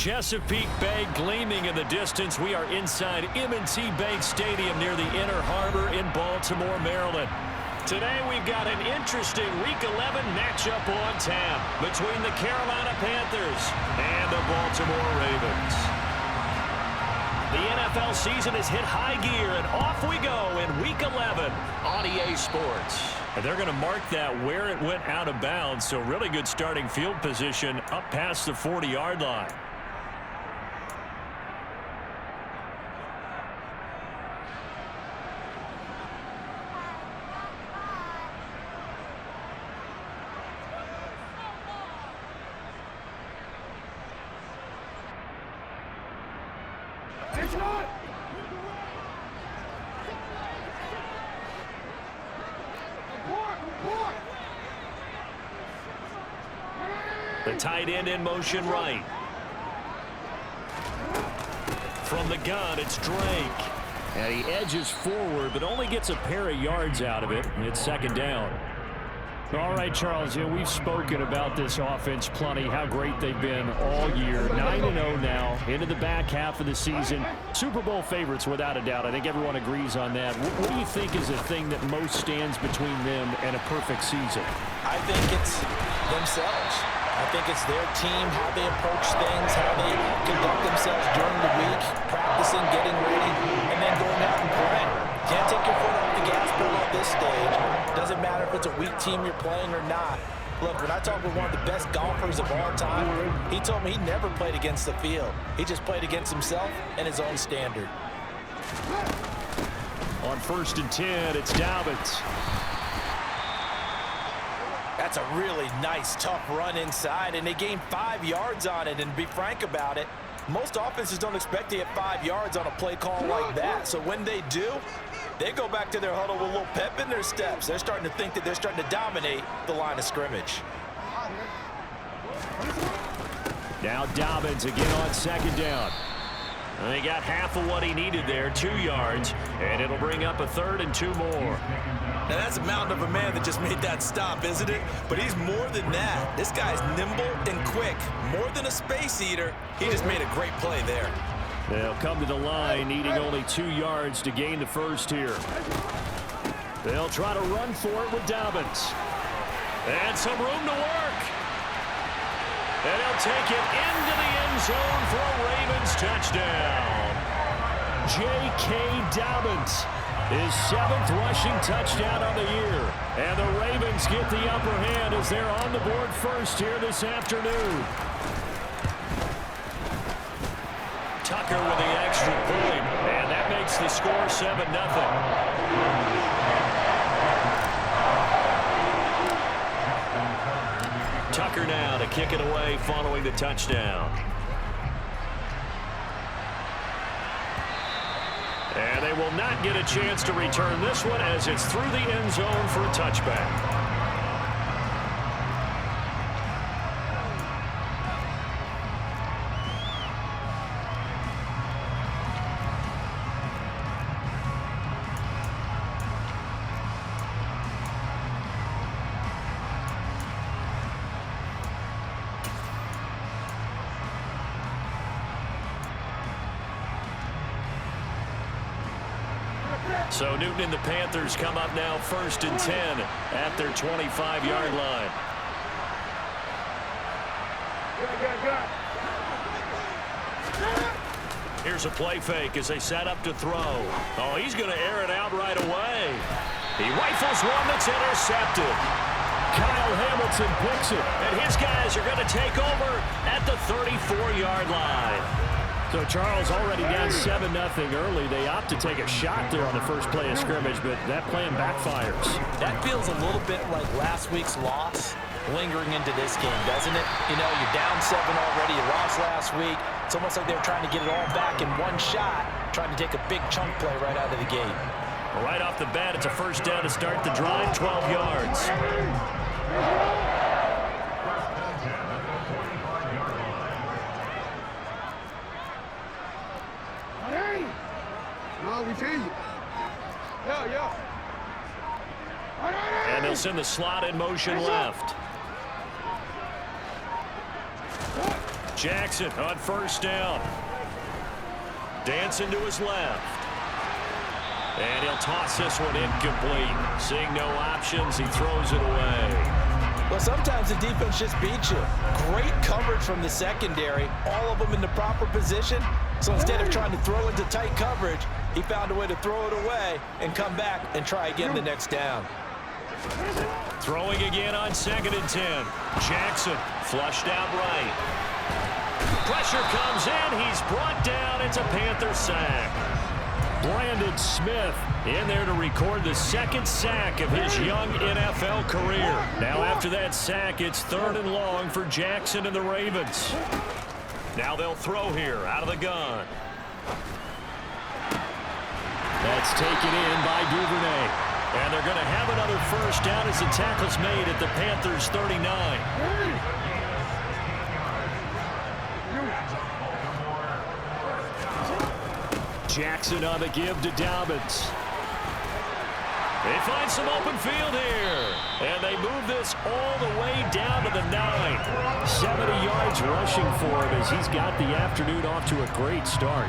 Chesapeake Bay gleaming in the distance. We are inside M&T Bank Stadium near the Inner Harbor in Baltimore, Maryland. Today we've got an interesting Week 11 matchup on tap between the Carolina Panthers and the Baltimore Ravens. The NFL season has hit high gear, and off we go in Week 11 on EA Sports. And they're going to mark that where it went out of bounds, so really good starting field position up past the 40-yard line. The tight end in motion right. From the gun, it's Drake. And he edges forward, but only gets a pair of yards out of it, and it's second down. All right, Charles, we've spoken about this offense plenty, how great they've been all year. 9-0 now, into the back half of the season. Super Bowl favorites, without a doubt. I think everyone agrees on that. What do you think is the thing that most stands between them and a perfect season? I think it's themselves. I think it's their team, how they approach things, how they conduct themselves during the week, practicing, getting ready, and then going out and playing. Can't take your foot off the gas pedal at this stage. Doesn't matter if it's a weak team you're playing or not. Look, when I talk with one of the best golfers of all time, he told me he never played against the field. He just played against himself and his own standard. On 1st and 10, it's Dobbins. That's a really nice, tough run inside, and they gained 5 yards on it. And to be frank about it, most offenses don't expect to get 5 yards on a play call like that. So when they do, they go back to their huddle with a little pep in their steps. They're starting to think that they're starting to dominate the line of scrimmage. Now Dobbins again on second down. And they got half of what he needed there, 2 yards, and it'll bring up a 3rd and 2 more. Now that's a mountain of a man that just made that stop, isn't it? But he's more than that. This guy's nimble and quick. More than a space eater, he just made a great play there. They'll come to the line, needing only 2 yards to gain the first here. They'll try to run for it with Dobbins. And some room to work. And he'll take it into the end zone for a Ravens touchdown. J.K. Dobbins, his 7th rushing touchdown on the year. And the Ravens get the upper hand as they're on the board first here this afternoon. Tucker with the extra point, and that makes the score 7-0. Tucker now to kick it away following the touchdown. And they will not get a chance to return this one as it's through the end zone for a touchback. So Newton and the Panthers come up now 1st and 10 at their 25-yard line. Here's a play fake as they set up to throw. Oh, he's going to air it out right away. He rifles one that's intercepted. Kyle Hamilton picks it, and his guys are going to take over at the 34-yard line. So Charles already down 7-0 early. They opt to take a shot there on the first play of scrimmage, but that plan backfires. That feels a little bit like last week's loss lingering into this game, doesn't it? You know, you're down 7 already. You lost last week. It's almost like they're trying to get it all back in one shot, trying to take a big chunk play right out of the gate. Well, right off the bat, it's a first down to start the drive, 12 yards. And they'll send the slot in motion left. Jackson on first down. Dancing to his left. And he'll toss this one incomplete. Seeing no options, he throws it away. Well, sometimes the defense just beats you. Great coverage from the secondary. All of them in the proper position. So instead of trying to throw into tight coverage, he found a way to throw it away and come back and try again the next down. Throwing again on 2nd and 10. Jackson flushed out right. Pressure comes in. He's brought down. It's a Panther sack. Brandon Smith in there to record the 2nd sack of his young NFL career. Now after that sack, it's 3rd and long for Jackson and the Ravens. Now they'll throw here out of the gun. That's taken in by Duvernay. And they're going to have another first down as the tackle's made at the Panthers' 39. Jackson on the give to Dobbins. They find some open field here. And they move this all the way down to the 9. 70 yards rushing for him as he's got the afternoon off to a great start.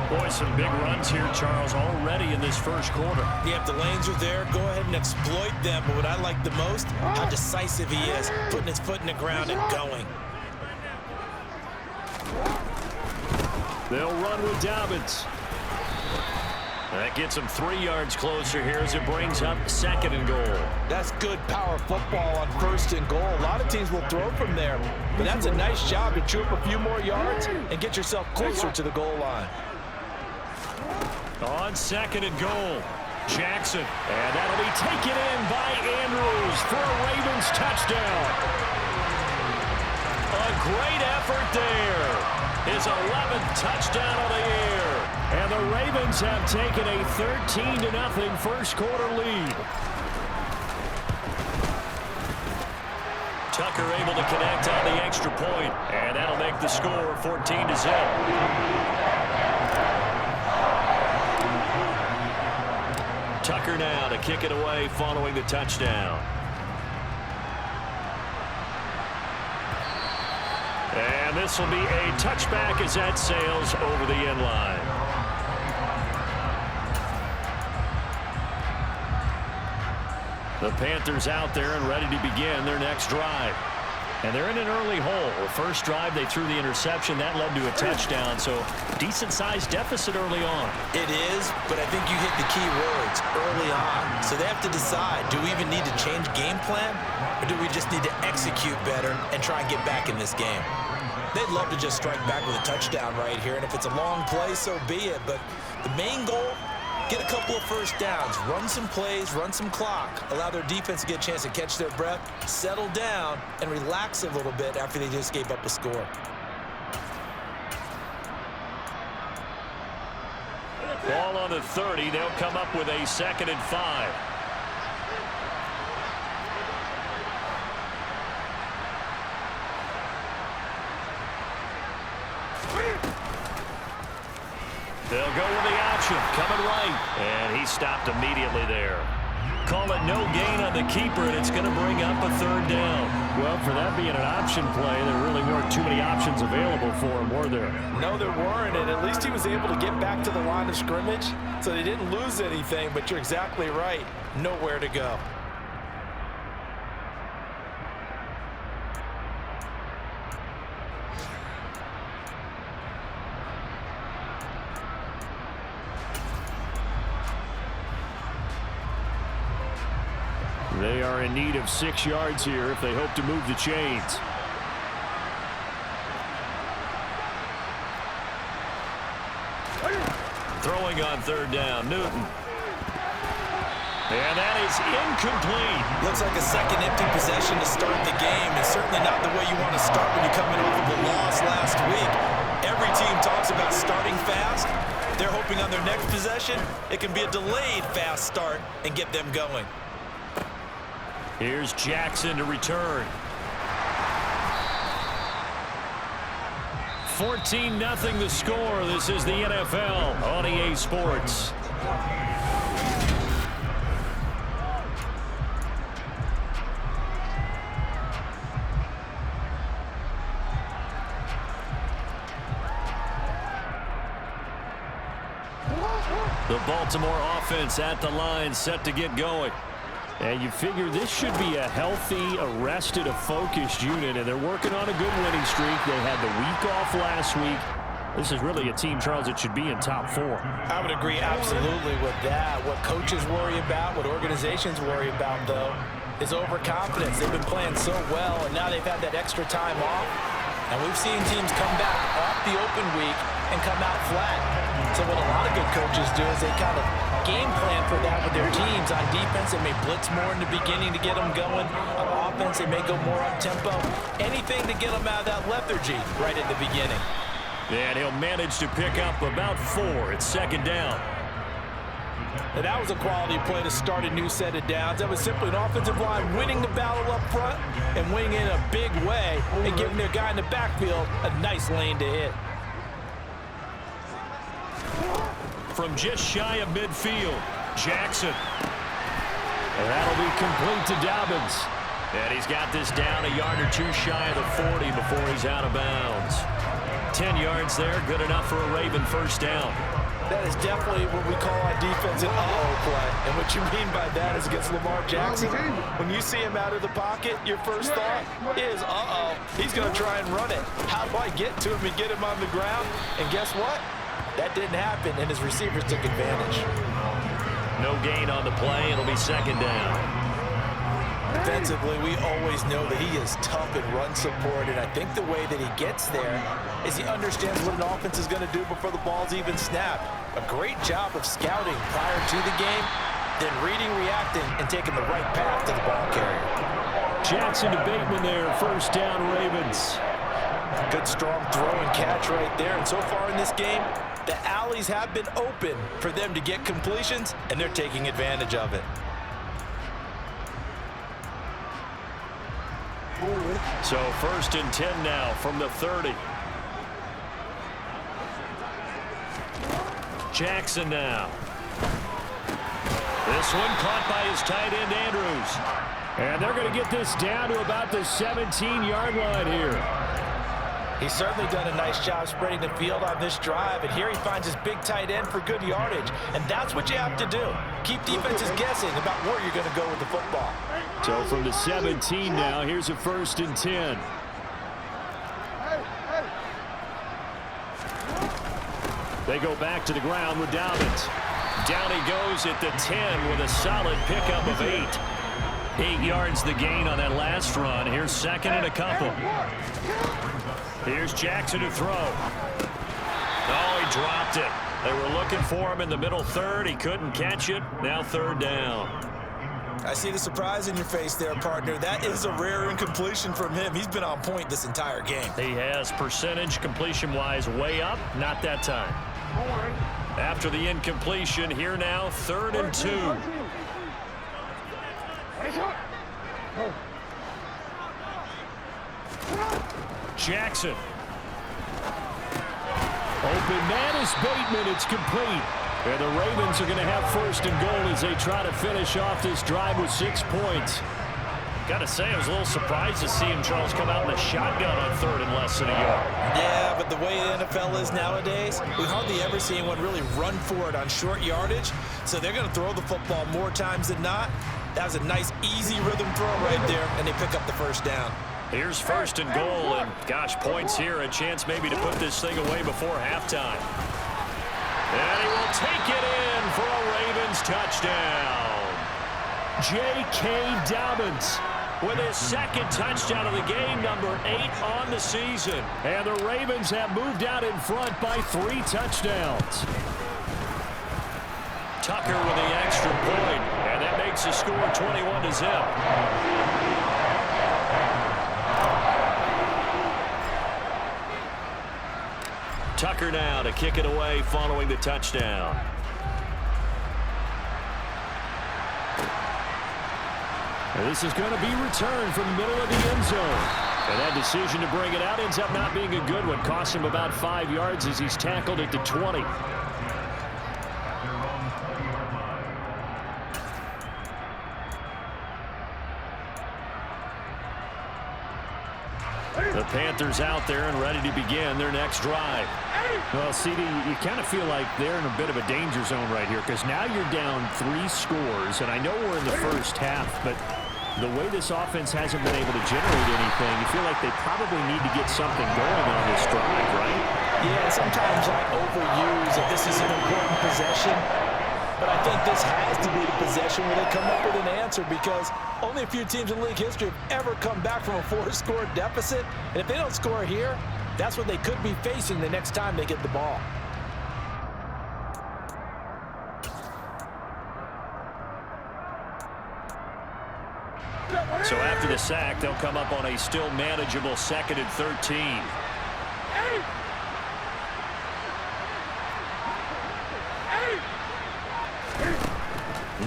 Boy, some big runs here, Charles, already in this first quarter. Yeah, if the lanes are there, go ahead and exploit them. But what I like the most, how decisive he is, putting his foot in the ground and going. They'll run with Dobbins. That gets him 3 yards closer here as it brings up 2nd and goal. That's good power football on 1st and goal. A lot of teams will throw from there, but that's a nice job to chew up a few more yards and get yourself closer to the goal line. On 2nd and goal, Jackson. And that'll be taken in by Andrews for a Ravens touchdown. A great effort there. His 11th touchdown of the year. And the Ravens have taken a 13-0 first quarter lead. Tucker able to connect on the extra point, and that'll make the score 14-0. Tucker now to kick it away following the touchdown. And this will be a touchback as that sails over the end line. The Panthers out there and ready to begin their next drive. And they're in an early hole. The first drive, they threw the interception. That led to a touchdown, so decent-sized deficit early on. It is, but I think you hit the key words, early on. So they have to decide, do we even need to change game plan, or do we just need to execute better and try and get back in this game? They'd love to just strike back with a touchdown right here, and if it's a long play, so be it. But the main goal, get a couple of first downs, run some plays, run some clock, allow their defense to get a chance to catch their breath, settle down, and relax a little bit after they just gave up a score. Ball on the 30. They'll come up with a 2nd and 5. They'll go with the option, coming right. And he stopped immediately there. Call it no gain on the keeper, and it's going to bring up a 3rd down. Well, for that being an option play, there really weren't too many options available for him, were there? No, there weren't, and at least he was able to get back to the line of scrimmage, so they didn't lose anything, but you're exactly right. Nowhere to go. They are in need of 6 yards here if they hope to move the chains. Throwing on 3rd down, Newton. And that is incomplete. Looks like a second empty possession to start the game, and certainly not the way you want to start when you're coming off of a loss last week. Every team talks about starting fast. They're hoping on their next possession, it can be a delayed fast start and get them going. Here's Jackson to return. 14-0 the score. This is the NFL on EA Sports. The Baltimore offense at the line, set to get going. And you figure this should be a healthy, arrested, a focused unit, and they're working on a good winning streak. They had the week off last week. This is really a team, Charles, that should be in top 4. I would agree absolutely with that. What coaches worry about, what organizations worry about, though, is overconfidence. They've been playing so well, and now they've had that extra time off. And we've seen teams come back off the open week and come out flat. So what a lot of good coaches do is they kind of game plan for that with their teams. On defense, they may blitz more in the beginning to get them going. On offense, they may go more up-tempo. Anything to get them out of that lethargy right at the beginning. And he'll manage to pick up about 4. It's second down. And that was a quality play to start a new set of downs. That was simply an offensive line winning the battle up front and winning in a big way and giving their guy in the backfield a nice lane to hit. From just shy of midfield, Jackson. And that'll be complete to Dobbins. And he's got this down a yard or 2 shy of the 40 before he's out of bounds. 10 yards there, good enough for a Raven first down. That is definitely what we call on defense an uh-oh play. And what you mean by that is against Lamar Jackson. When you see him out of the pocket, your first thought is, uh-oh, he's going to try and run it. How do I get to him and get him on the ground? And guess what? That didn't happen, and his receivers took advantage. No gain on the play. It'll be second down. Defensively, we always know that he is tough in run support, and I think the way that he gets there is he understands what an offense is going to do before the ball's even snapped. A great job of scouting prior to the game, then reading, reacting, and taking the right path to the ball carrier. Jackson to Bateman there, first down Ravens. Good strong throw and catch right there, and so far in this game, the alleys have been open for them to get completions, and they're taking advantage of it. So first and 10 now from the 30. Jackson now. This one caught by his tight end, Andrews. And they're going to get this down to about the 17-yard line here. He's certainly done a nice job spreading the field on this drive, and here he finds his big tight end for good yardage. And that's what you have to do. Keep defenses guessing about where you're going to go with the football. So from the 17 now, here's a first and 10. They go back to the ground with Dobbins. Down he goes at the 10 with a solid pickup of 8. 8 yards the gain on that last run. Here's second and a couple. Here's Jackson to throw. Oh, he dropped it. They were looking for him in the middle third. He couldn't catch it. Now third down. I see the surprise in your face there, partner. That is a rare incompletion from him. He's been on point this entire game. He has percentage completion-wise way up. Not that time. After the incompletion, here now, 3rd and 2. Jackson. Open man is Bateman. It's complete. And the Ravens are going to have first and goal as they try to finish off this drive with 6 points. Got to say, I was a little surprised to see him, Charles, come out in a shotgun on 3rd and less than a yard. Yeah, but the way the NFL is nowadays, we hardly ever see anyone really run for it on short yardage. So they're going to throw the football more times than not. That was a nice, easy rhythm throw right there, and they pick up the first down. Here's first and goal, and gosh, points here. A chance maybe to put this thing away before halftime. And he will take it in for a Ravens touchdown. J.K. Dobbins with his second touchdown of the game, number 8 on the season. And the Ravens have moved out in front by 3 touchdowns. Tucker with the extra point, and that makes the score 21-0. Tucker now to kick it away following the touchdown. And this is going to be returned from the middle of the end zone. And that decision to bring it out ends up not being a good one. Costs him about 5 yards as he's tackled at the 20. The Panthers out there and ready to begin their next drive. Well, CD, you kind of feel like they're in a bit of a danger zone right here because now you're down 3 scores, and I know we're in the first half, but the way this offense hasn't been able to generate anything, you feel like they probably need to get something going on this drive, right? Yeah, sometimes I overuse that this is an important possession, but I think this has to be the possession where they come up with an answer because only a few teams in league history have ever come back from a 4-score deficit, and if they don't score here, that's what they could be facing the next time they get the ball. So after the sack, they'll come up on a still manageable 2nd and 13.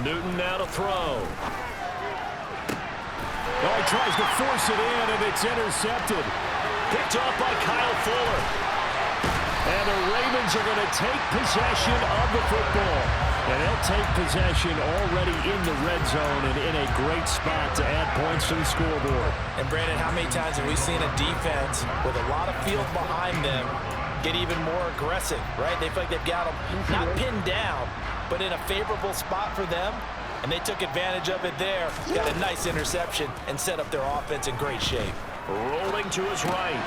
Newton now to throw. Oh, he tries to force it in, and it's intercepted. Picked off by Kyle Fuller. And the Ravens are going to take possession of the football. And they'll take possession already in the red zone and in a great spot to add points to the scoreboard. And, Brandon, how many times have we seen a defense with a lot of field behind them get even more aggressive, right? They feel like they've got them not pinned down, but in a favorable spot for them, and they took advantage of it there. Got a nice interception and set up their offense in great shape. Rolling to his right.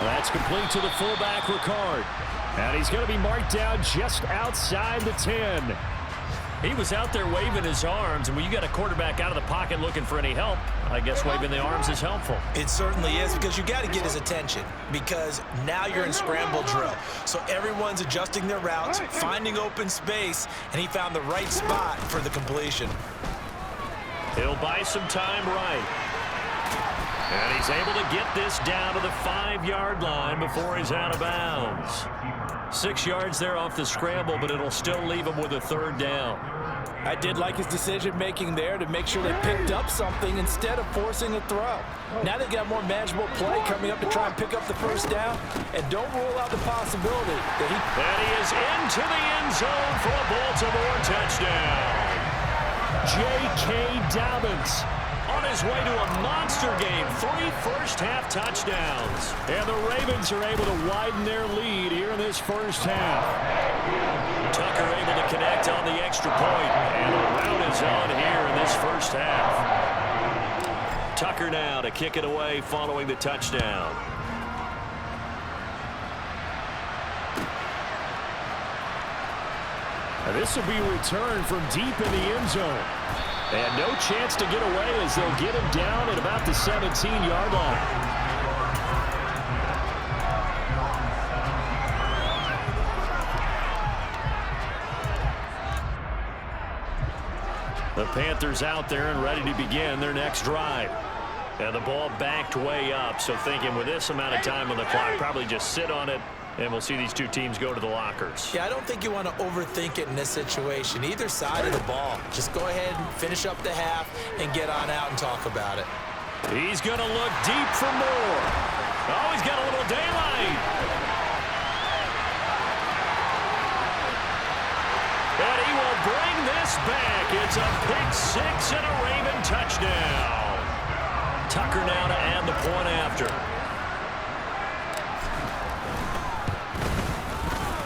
That's complete to the fullback, Ricard. And he's going to be marked down just outside the 10. He was out there waving his arms, and when you got a quarterback out of the pocket looking for any help, I guess waving the arms is helpful. It certainly is, because you got to get his attention, because now you're in scramble drill. So everyone's adjusting their routes, finding open space, and he found the right spot for the completion. He'll buy some time right. And he's able to get this down to the 5-yard line before he's out of bounds. 6 yards there off the scramble, but it'll still leave him with a 3rd down. I did like his decision-making there to make sure they picked up something instead of forcing a throw. Now they've got more manageable play coming up to try and pick up the 1st down, and don't rule out the possibility that he is into the end zone for a Baltimore touchdown. J.K. Dobbins on his way to a monster game, 3 first-half touchdowns. And the Ravens are able to widen their lead here in this first half. Tucker able to connect on the extra point, and the rout is on here in this first half. Tucker now to kick it away following the touchdown. Now this will be returned from deep in the end zone. And no chance to get away as they'll get him down at about the 17-yard line. The Panthers out there and ready to begin their next drive. And the ball backed way up, so thinking with this amount of time on the clock, probably just sit on it, and we'll see these two teams go to the lockers. Yeah, I don't think you want to overthink it in this situation. Either side of the ball. Just go ahead and finish up the half and get on out and talk about it. He's going to look deep for more. Oh, he's got a little daylight. And he will bring this back. It's a pick 6 and a Raven touchdown. Tucker now to add the point after.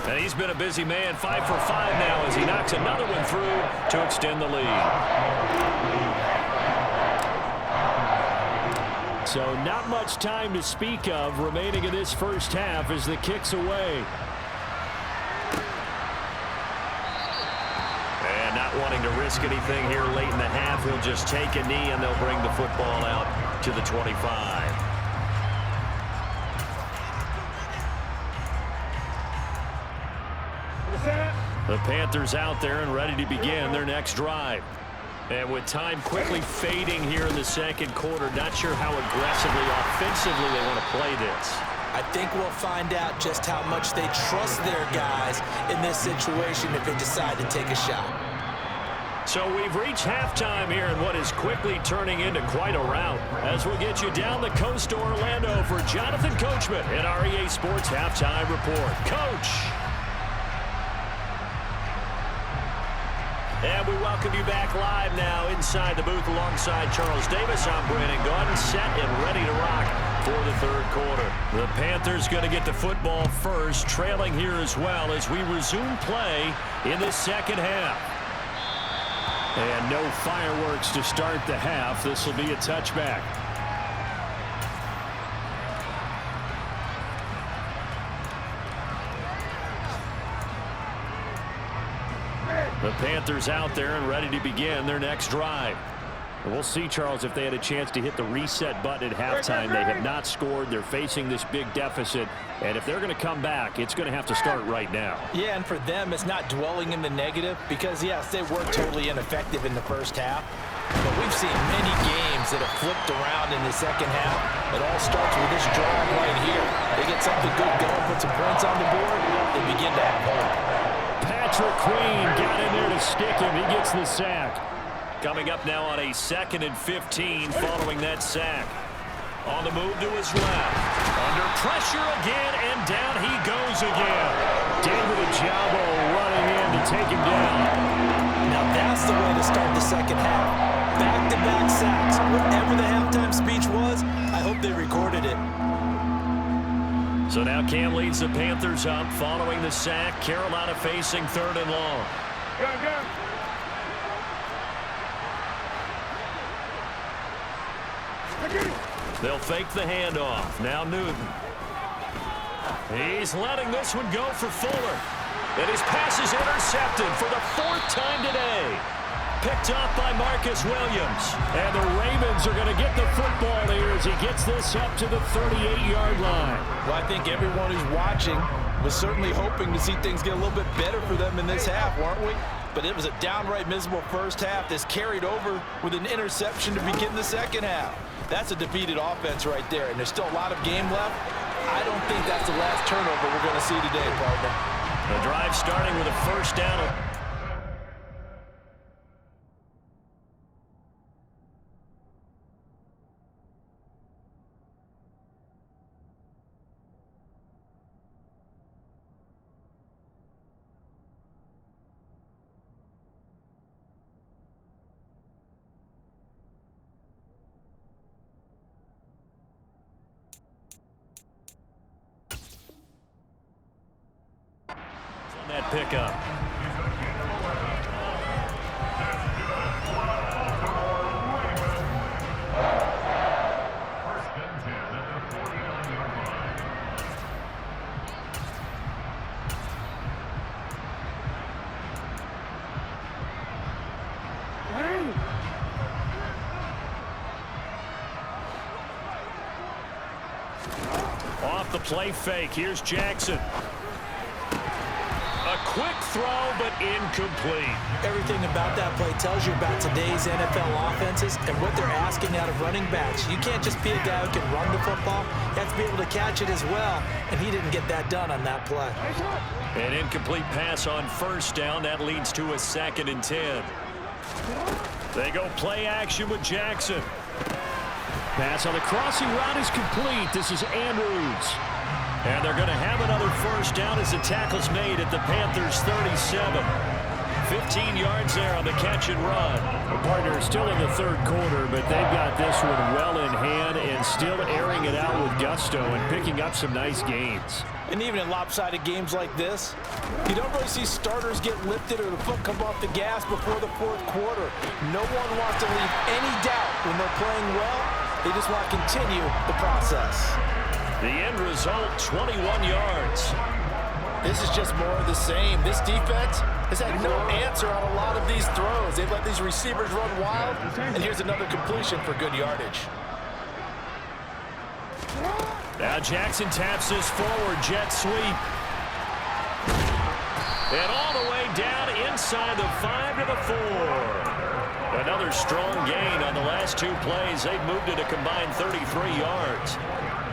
And he's been a busy man, 5 for 5 now as he knocks another one through to extend the lead. So not much time to speak of remaining in this first half as the kick's away. And not wanting to risk anything here late in the half, he'll just take a knee and they'll bring the football out to the 25. The Panthers out there and ready to begin their next drive. And with time quickly fading here in the second quarter, not sure how aggressively, offensively they want to play this. I think we'll find out just how much they trust their guys in this situation if they decide to take a shot. So we've reached halftime here in what is quickly turning into quite a rout. As we'll get you down the coast to Orlando for Jonathan Coachman in our EA Sports Halftime Report. Coach! And we welcome you back live now inside the booth alongside Charles Davis. I'm Brandon Gaudin, set and ready to rock for the third quarter. The Panthers going to get the football first, trailing here as well as we resume play in the second half. And no fireworks to start the half. This will be a touchback. The Panthers out there and ready to begin their next drive. And we'll see, Charles, if they had a chance to hit the reset button at halftime. They have not scored. They're facing this big deficit. And if they're going to come back, it's going to have to start right now. Yeah, and for them, it's not dwelling in the negative because, yes, they were totally ineffective in the first half. But we've seen many games that have flipped around in the second half. It all starts with this drive right here. They get something good going, put some points on the board, they begin to have hope. Patrick Queen got in there to stick him. He gets the sack. Coming up now on a 2nd and 15 following that sack. On the move to his left. Under pressure again, and down he goes again. David Ojabo running in to take him down. Now that's the way to start the second half. Back-to-back sacks. Whatever the halftime speech was, I hope they recorded it. So now Cam leads the Panthers up following the sack. Carolina facing 3rd and long. Go. They'll fake the handoff. Now Newton. He's letting this one go for Fuller. And his pass is intercepted for the 4th time today. Picked up by Marcus Williams. And the Ravens are going to get the football here as he gets this up to the 38-yard line. Well, I think everyone who's watching was certainly hoping to see things get a little bit better for them in this half, weren't we? But it was a downright miserable first half that's carried over with an interception to begin the second half. That's a defeated offense right there, and there's still a lot of game left. I don't think that's the last turnover we're going to see today, partner. The drive starting with a first down. That pickup. Off the play fake. Here's Jackson. A quick throw, but incomplete. Everything about that play tells you about today's NFL offenses and what they're asking out of running backs. You can't just be a guy who can run the football. You have to be able to catch it as well, and he didn't get that done on that play. An incomplete pass on first down. That leads to a 2nd and 10. They go play action with Jackson. Pass on the crossing route is complete. This is Andrews. And they're going to have another first down as the tackle's made at the Panthers' 37. 15 yards there on the catch and run. The partner is still in the third quarter, but they've got this one well in hand and still airing it out with gusto and picking up some nice gains. And even in lopsided games like this, you don't really see starters get lifted or the foot come off the gas before the fourth quarter. No one wants to leave any doubt when they're playing well. They just want to continue the process. The end result, 21 yards. This is just more of the same. This defense has had no answer on a lot of these throws. They've let these receivers run wild, and here's another completion for good yardage. Now Jackson taps this forward, jet sweep. And all the way down inside the 5 to the 4. Another strong gain on the last 2 plays. They've moved it a combined 33 yards.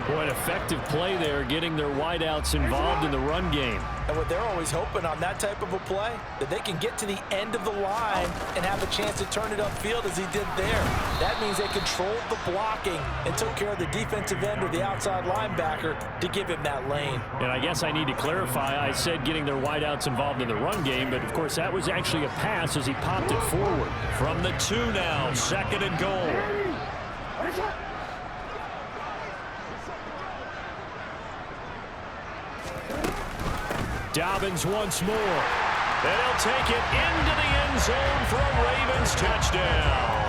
Boy, an effective play there, getting their wideouts involved in the run game. And what they're always hoping on that type of a play, that they can get to the end of the line and have a chance to turn it upfield as he did there. That means they controlled the blocking and took care of the defensive end or the outside linebacker to give him that lane. And I guess I need to clarify, I said getting their wideouts involved in the run game, but of course that was actually a pass as he popped it forward. From the 2 now, 2nd and goal. Dobbins once more. And he'll take it into the end zone for a Ravens touchdown.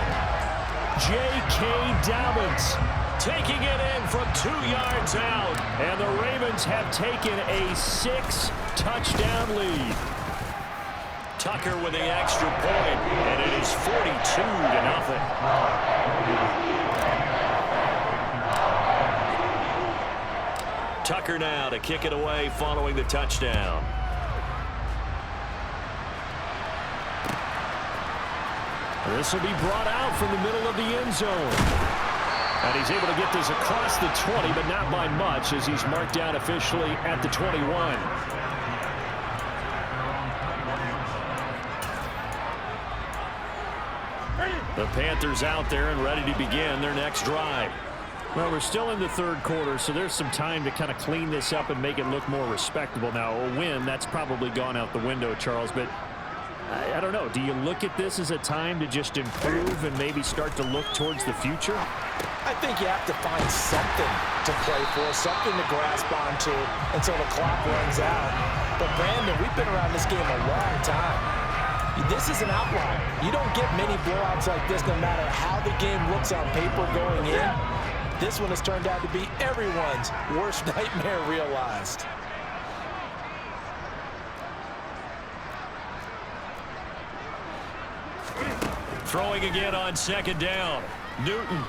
J.K. Dobbins taking it in from 2 yards out. And the Ravens have taken a 6-touchdown lead. Tucker with the extra point, and it is 42-0. Tucker now to kick it away following the touchdown. This will be brought out from the middle of the end zone. And he's able to get this across the 20, but not by much, as he's marked down officially at the 21. The Panthers out there and ready to begin their next drive. Well, we're still in the third quarter, so there's some time to kind of clean this up and make it look more respectable. Now, a win, that's probably gone out the window, Charles, but I don't know. Do you look at this as a time to just improve and maybe start to look towards the future? I think you have to find something to play for, something to grasp onto until the clock runs out. But, Brandon, we've been around this game a long time. This is an outlier. You don't get many blowouts like this no matter how the game looks on paper going in. This one has turned out to be everyone's worst nightmare realized. Throwing again on second down. Newton.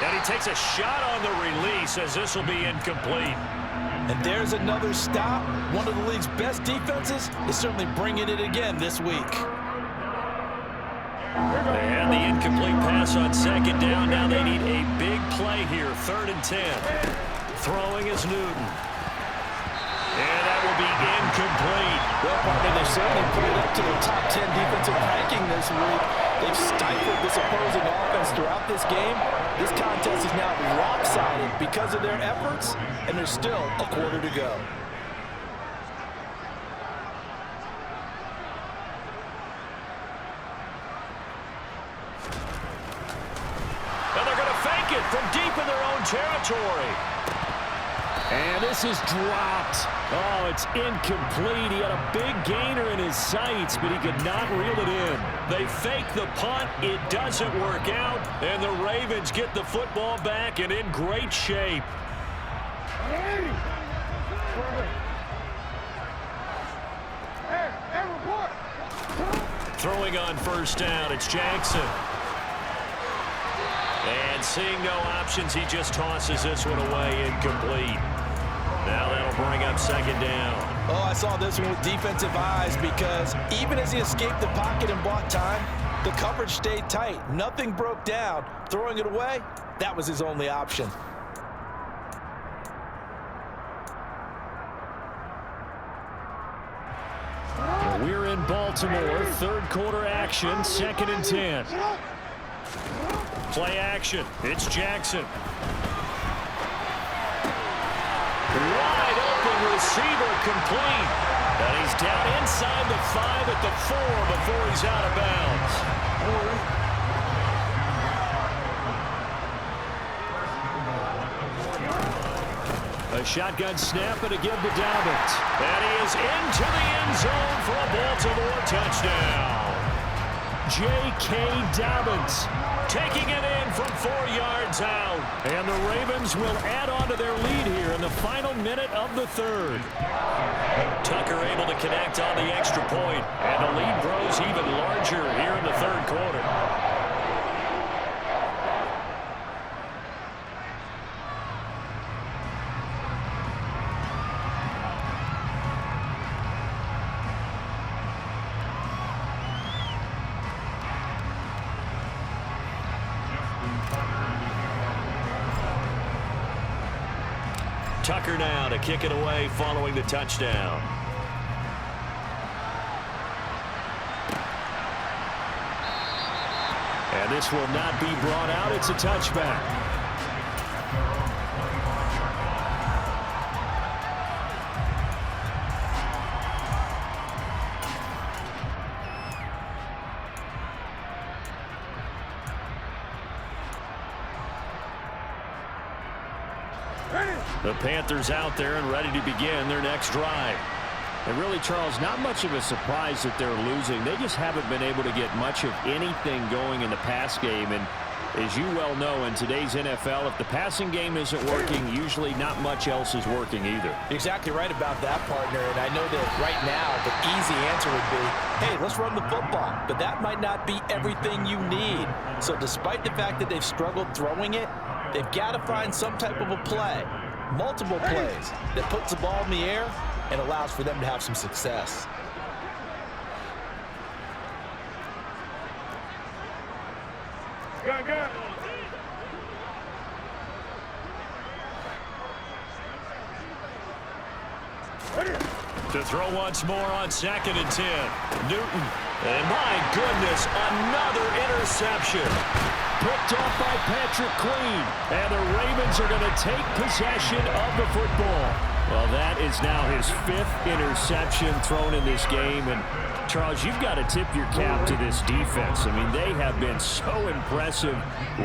And he takes a shot on the release as this will be incomplete. And there's another stop. One of the league's best defenses is certainly bringing it again this week. And the incomplete pass on second down. Now they need a big play here. 3rd and 10. Throwing is Newton. And that will be incomplete. Well, partner, they've certainly played up to their top 10 defensive ranking this week. They've stifled this opposing offense throughout this game. This contest is now lopsided because of their efforts, and there's still a quarter to go. And they're going to fake it from deep in their own territory. And this is dropped. Oh, it's incomplete. He had a big gainer in his sights, but he could not reel it in. They fake the punt. It doesn't work out. And the Ravens get the football back and in great shape. Throwing on first down, it's Jackson. And seeing no options, he just tosses this one away, incomplete. Now that'll bring up second down. Oh, I saw this one with defensive eyes because even as he escaped the pocket and bought time, the coverage stayed tight. Nothing broke down. Throwing it away, that was his only option. We're in Baltimore. Third quarter action. 2nd and 10. Play action. It's Jackson. Wide open receiver complete. And he's down inside the 5 at the 4 before he's out of bounds. A shotgun snap and a give to Dobbins. And he is into the end zone for a Baltimore touchdown. J.K. Dobbins taking it in from 4 yards out. And the Ravens will add on to their lead here in the final minute of the third. Tucker able to connect on the extra point, and the lead grows even larger here in the third quarter. Tucker now to kick it away following the touchdown. And this will not be brought out. It's a touchback. The Panthers out there and ready to begin their next drive. And really, Charles, not much of a surprise that they're losing. They just haven't been able to get much of anything going in the pass game. And as you well know, in today's NFL, if the passing game isn't working, usually not much else is working either. You're exactly right about that, partner. And I know that right now the easy answer would be, hey, let's run the football. But that might not be everything you need. So despite the fact that they've struggled throwing it, they've got to find some type of a play, multiple plays, that puts the ball in the air and allows for them to have some success. Go. To throw once more on 2nd and 10. Newton. And my goodness, another interception. Picked off by Patrick Queen. And the Ravens are going to take possession of the football. Well, that is now his 5th interception thrown in this game. And, Charles, you've got to tip your cap to this defense. I mean, they have been so impressive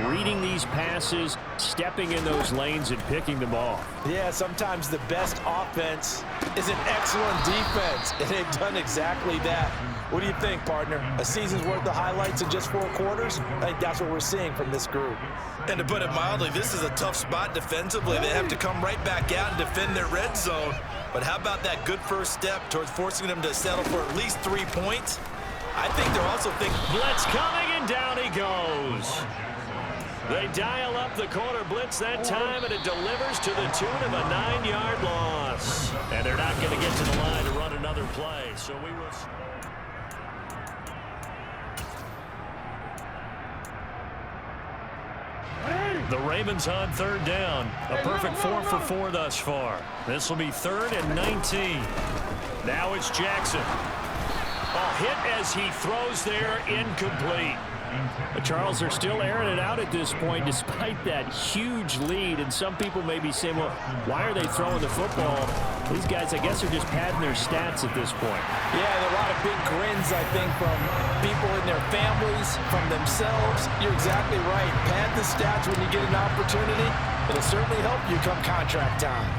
reading these passes, stepping in those lanes, and picking them off. Yeah, sometimes the best offense is an excellent defense, and they've done exactly that. What do you think, partner? A season's worth of highlights in just 4 quarters? I think that's what we're seeing from this group. And to put it mildly, this is a tough spot defensively. They have to come right back out and defend their red zone. But how about that good first step towards forcing them to settle for at least 3 points? I think they're also thinking... Blitz coming, and down he goes. They dial up the corner blitz that time, and it delivers to the tune of a 9-yard loss. And they're not going to get to the line to run another play, so we will... The Ravens on 3rd down. A perfect 4 for 4 thus far. This will be 3rd and 19. Now it's Jackson. A hit as he throws there, incomplete. Charles, they're still airing it out at this point despite that huge lead. And some people may be saying, well, why are they throwing the football? These guys, I guess, are just padding their stats at this point. Yeah, there are a lot of big grins, I think, from people in their families, from themselves. You're exactly right. Pad the stats when you get an opportunity. It'll certainly help you come contract time.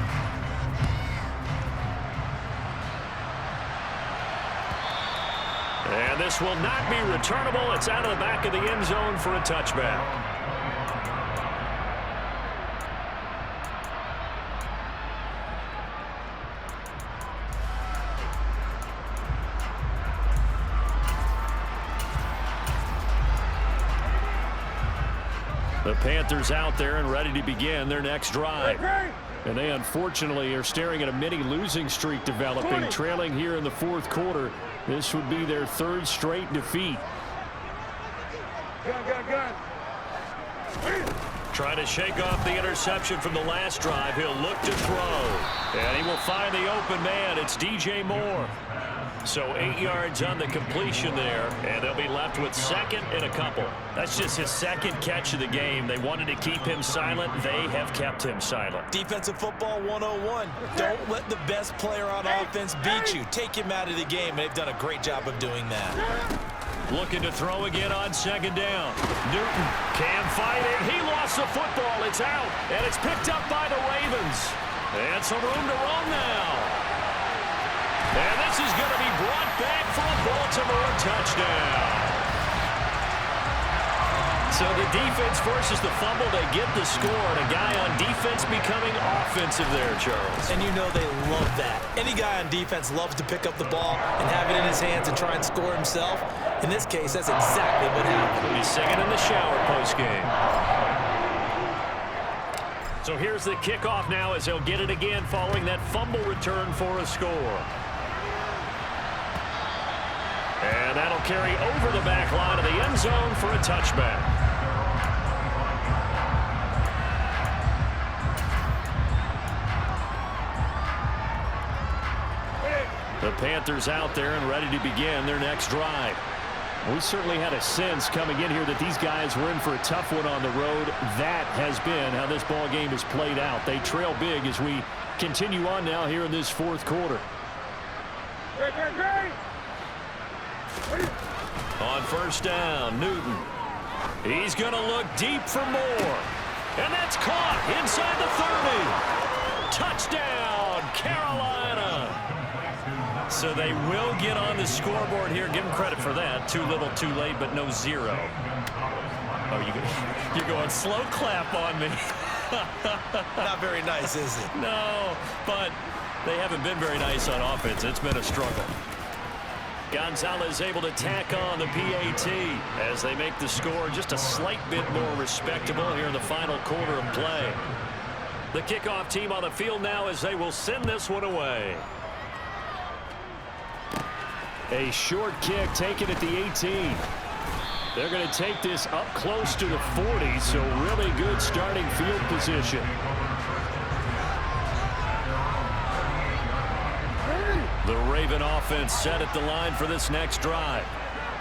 And this will not be returnable. It's out of the back of the end zone for a touchback. The Panthers out there and ready to begin their next drive. And they unfortunately are staring at a mini losing streak developing, trailing here in the 4th quarter. This would be their 3rd straight defeat. Trying to shake off the interception from the last drive. He'll look to throw. And he will find the open man. It's DJ Moore. So 8 yards on the completion there, and they'll be left with 2nd and a couple. That's just his 2nd catch of the game. They wanted to keep him silent. They have kept him silent. Defensive football 101. Don't let the best player on offense beat you. Take him out of the game. They've done a great job of doing that. Looking to throw again on 2nd down. Newton can fight it. He lost the football. It's out, and it's picked up by the Ravens. And some room to run now. And this is going to be brought back for a Baltimore touchdown. So the defense forces the fumble. They get the score, and a guy on defense becoming offensive there, Charles. And you know they love that. Any guy on defense loves to pick up the ball and have it in his hands and try and score himself. In this case, that's exactly what happened. He's singing in the shower postgame. So here's the kickoff now as he'll get it again following that fumble return for a score. And that'll carry over the back line of the end zone for a touchback. The Panthers out there and ready to begin their next drive. We certainly had a sense coming in here that these guys were in for a tough one on the road. That has been how this ball game has played out. They trail big as we continue on now here in this 4th quarter. On 1st down, Newton. He's going to look deep for more. And that's caught inside the 30. Touchdown, Carolina. So they will get on the scoreboard here. Give them credit for that. Too little, too late, but no zero. Oh, you're going slow clap on me. Not very nice, is it? No, but they haven't been very nice on offense. It's been a struggle. Gonzalez able to tack on the PAT as they make the score just a slight bit more respectable here in the final quarter of play. The kickoff team on the field now as they will send this one away. A short kick taken at the 18. They're going to take this up close to the 40, so really good starting field position. The Raven offense set at the line for this next drive.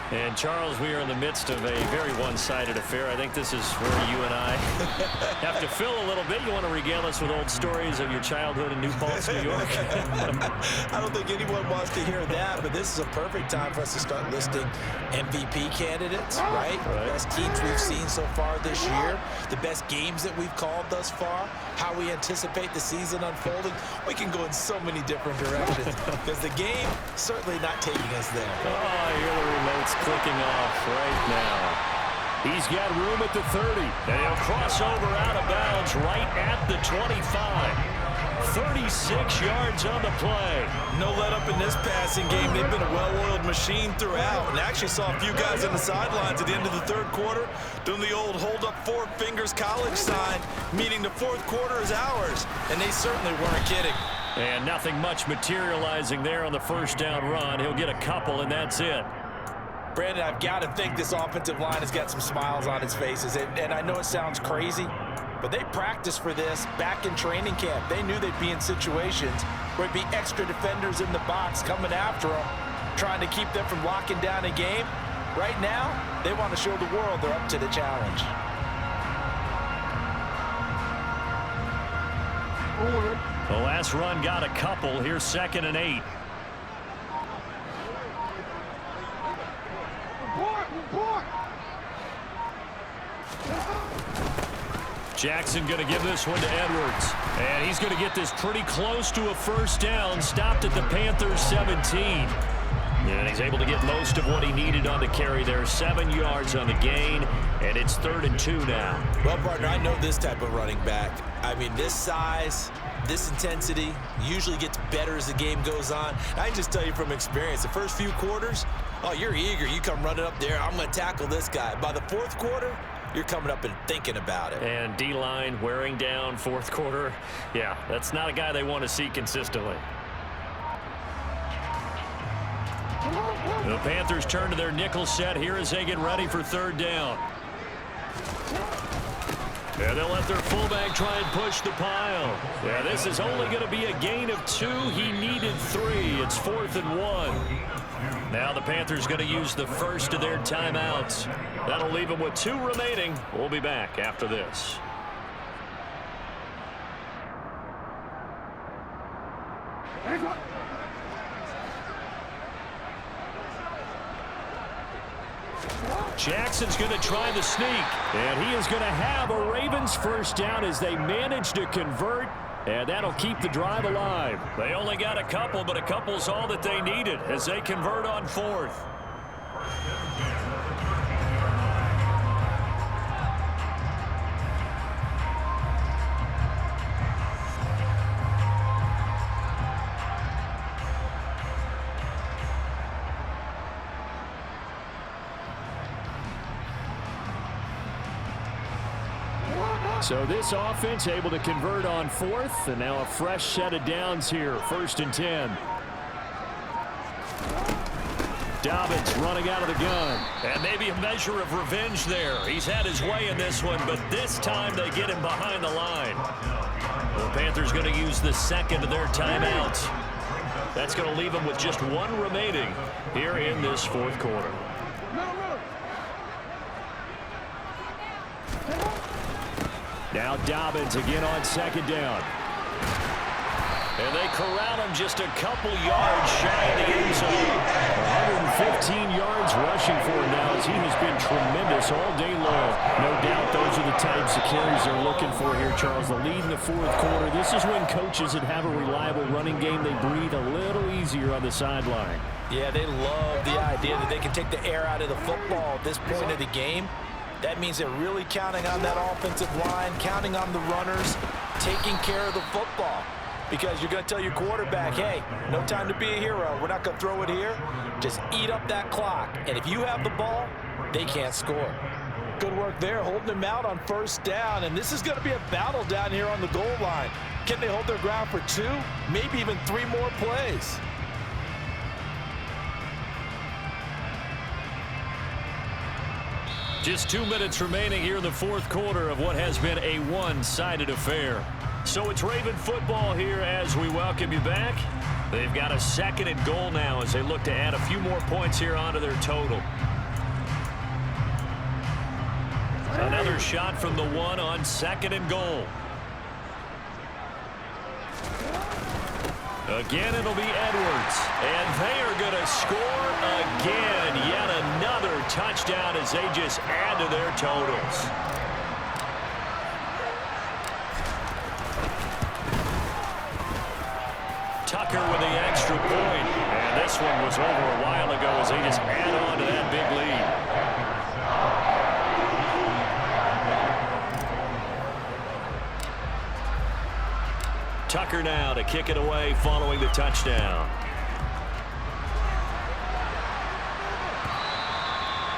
And, Charles, we are in the midst of a very one-sided affair. I think this is where you and I have to fill a little bit. You want to regale us with old stories of your childhood in New Paltz, New York? I don't think anyone wants to hear that, but this is a perfect time for us to start listing MVP candidates, right? The best teams we've seen so far this year, the best games that we've called thus far, how we anticipate the season unfolding. We can go in so many different directions because the game certainly not taking us there. Oh, I hear the remotes clicking off right now. He's got room at the 30. And he'll cross over out of bounds right at the 25. 36 yards on the play. No let up in this passing game. They've been a well-oiled machine throughout. And actually saw a few guys on the sidelines at the end of the third quarter doing the old hold up four fingers college sign, meaning the fourth quarter is ours. And they certainly weren't kidding. And nothing much materializing there on the first down run. He'll get a couple, and that's it. Brandon, I've got to think this offensive line has got some smiles on its faces. And I know it sounds crazy, but they practiced for this back in training camp. They knew they'd be in situations where it'd be extra defenders in the box coming after them, trying to keep them from locking down a game. Right now, they want to show the world they're up to the challenge. The last run got a couple. Here's 2nd and 8. Jackson going to give this one to Edwards. And he's going to get this pretty close to a first down. Stopped at the Panthers 17. And he's able to get most of what he needed on the carry there. 7 yards on the gain. And it's 3rd and 2 now. Well, partner, I know this type of running back. I mean, this size, this intensity usually gets better as the game goes on. I can just tell you from experience, the first few quarters, oh, you're eager. You come running up there. I'm going to tackle this guy. By the fourth quarter, you're coming up and thinking about it. And D-line wearing down fourth quarter. Yeah, that's not a guy they want to see consistently. The Panthers turn to their nickel set here as they get ready for 3rd down. And they'll let their fullback try and push the pile. Yeah, this is only going to be a gain of 2. He needed 3. It's 4th and 1. Now the Panthers going to use the first of their timeouts. That'll leave them with 2 remaining. We'll be back after this. Jackson's going to try the sneak. And he is going to have a Ravens first down as they manage to convert. And that'll keep the drive alive. They only got a couple, but a couple's all that they needed as they convert on 4th. So this offense able to convert on 4th, and now a fresh set of downs here, 1st and 10. Dobbins running out of the gun. And maybe a measure of revenge there. He's had his way in this one, but this time they get him behind the line. The Panthers going to use the 2nd of their timeouts. That's going to leave them with just 1 remaining here in this 4th quarter. Now Dobbins again on 2nd down. And they corral him just a couple yards shy of the end zone. 115 yards rushing for him now, as he has been tremendous all day long. No doubt those are the types of carries they're looking for here, Charles. The lead in the fourth quarter. This is when coaches that have a reliable running game, they breathe a little easier on the sideline. Yeah, they love the idea that they can take the air out of the football at this point of the game. That means they're really counting on that offensive line, counting on the runners, taking care of the football. Because you're going to tell your quarterback, hey, no time to be a hero. We're not going to throw it here. Just eat up that clock. And if you have the ball, they can't score. Good work there, holding them out on first down. And this is going to be a battle down here on the goal line. Can they hold their ground for 2, maybe even 3 more plays? Just 2 minutes remaining here in the fourth quarter of what has been a one-sided affair. So it's Raven football here as we welcome you back. They've got a 2nd and goal now as they look to add a few more points here onto their total. Another shot from the 1 on 2nd and goal. Again, it'll be Edwards. And they are going to score again. Yet another touchdown as they just add to their totals. Tucker with the extra point. And this one was over a while ago as they just add on to that big lead. Tucker now to kick it away following the touchdown.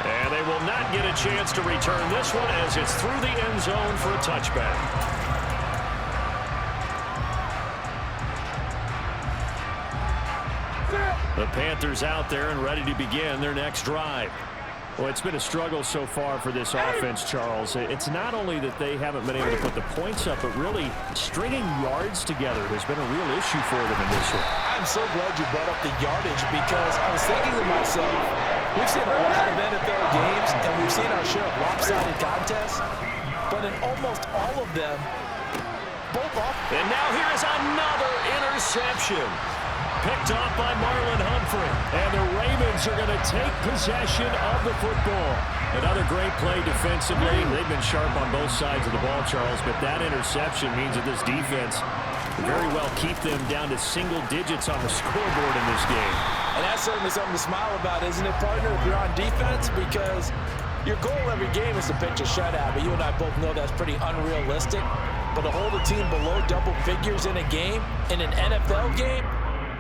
And they will not get a chance to return this one as it's through the end zone for a touchback. The Panthers out there and ready to begin their next drive. Well, it's been a struggle so far for this offense, Charles. It's not only that they haven't been able to put the points up, but really stringing yards together has been a real issue for them in this one. I'm so glad you brought up the yardage because I was thinking to myself, we've seen a lot of NFL games and we've seen our share of lopsided contests, but in almost all of them, both off. And now here is another interception. Picked off by Marlon Humphrey. And the Ravens are going to take possession of the football. Another great play defensively. They've been sharp on both sides of the ball, Charles, but that interception means that this defense will very well keep them down to single digits on the scoreboard in this game. And that's certainly something to smile about, isn't it, partner, if you're on defense? Because your goal every game is to pitch a shutout, but you and I both know that's pretty unrealistic. But to hold a team below double figures in a game, in an NFL game,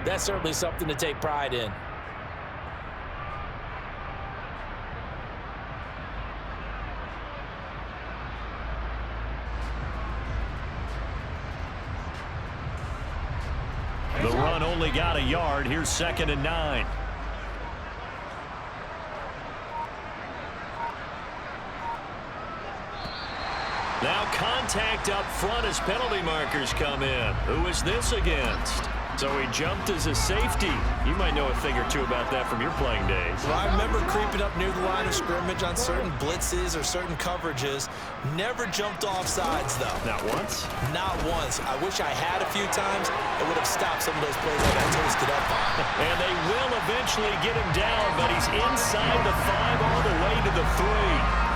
that's certainly something to take pride in. The run only got a yard. Here's 2nd and 9. Now contact up front as penalty markers come in. Who is this against? So he jumped as a safety. You might know a thing or two about that from your playing days. Well, I remember creeping up near the line of scrimmage on certain blitzes or certain coverages. Never jumped off sides, though. Not once? Not once. I wish I had a few times. It would have stopped some of those plays I got toasted up on. And they will eventually get him down, but he's inside the 5 all the way to the 3.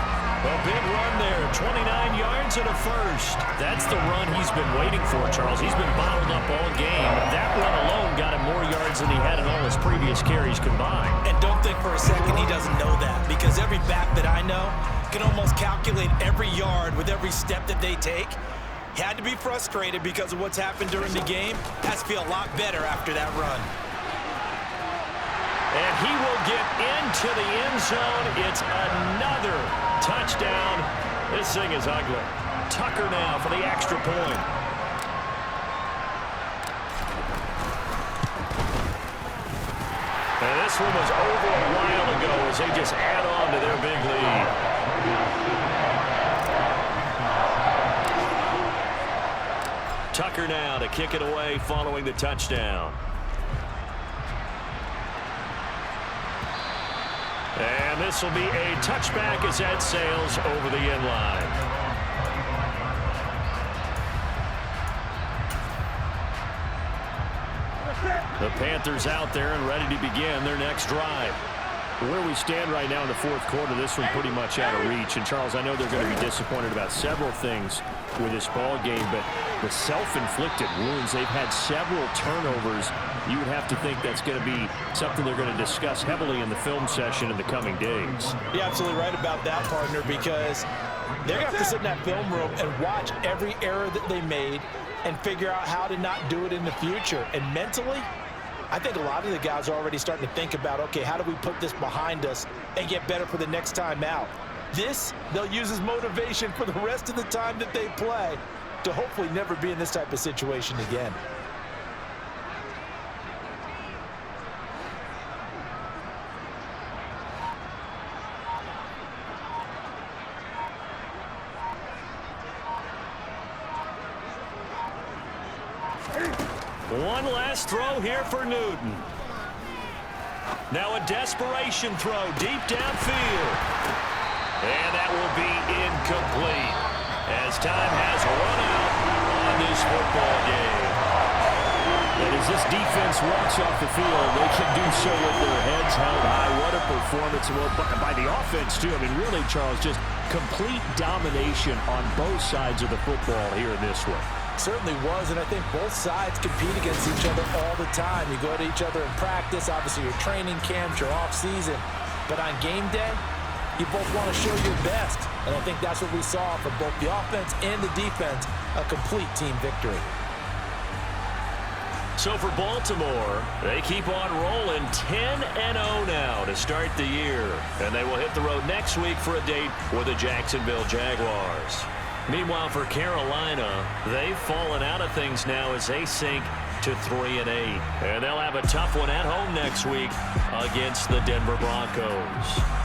A big run there, 29 yards and a first. That's the run he's been waiting for, Charles. He's been bottled up all game. That run alone got him more yards than he had in all his previous carries combined. And don't think for a second he doesn't know that, because every back that I know can almost calculate every yard with every step that they take. Had to be frustrated because of what's happened during the game. Has to feel a lot better after that run. And he will get into the end zone. It's another touchdown. This thing is ugly. Tucker now for the extra point. And this one was over a while ago as they just add on to their big lead. Tucker now to kick it away following the touchdown. And this will be a touchback as that sails over the end line. The Panthers out there and ready to begin their next drive. Where we stand right now in the fourth quarter, this one pretty much out of reach. And, Charles, I know they're going to be disappointed about several things with this ball game, but the self-inflicted wounds, they've had several turnovers. You would have to think that's going to be something they're going to discuss heavily in the film session in the coming days. You're absolutely right about that, partner, because they're going to have to sit in that film room and watch every error that they made and figure out how to not do it in the future. And mentally, I think a lot of the guys are already starting to think about, okay, how do we put this behind us and get better for the next time out? This, they'll use as motivation for the rest of the time that they play to hopefully never be in this type of situation again. One last throw here for Newton. Now a desperation throw deep downfield. And that will be incomplete as time has run out on this football game. And as this defense walks off the field, they can do so with their heads held high. What a performance by the offense, too. I mean, really, Charles, just complete domination on both sides of the football here in this one. Certainly was, and I think both sides compete against each other all the time. You go to each other in practice, obviously your training camps, your off-season, but on game day, you both want to show your best, and I think that's what we saw from both the offense and the defense, a complete team victory. So for Baltimore, they keep on rolling 10-0 now to start the year, and they will hit the road next week for a date with the Jacksonville Jaguars. Meanwhile, for Carolina, they've fallen out of things now as they sink to 3-8. And they'll have a tough one at home next week against the Denver Broncos.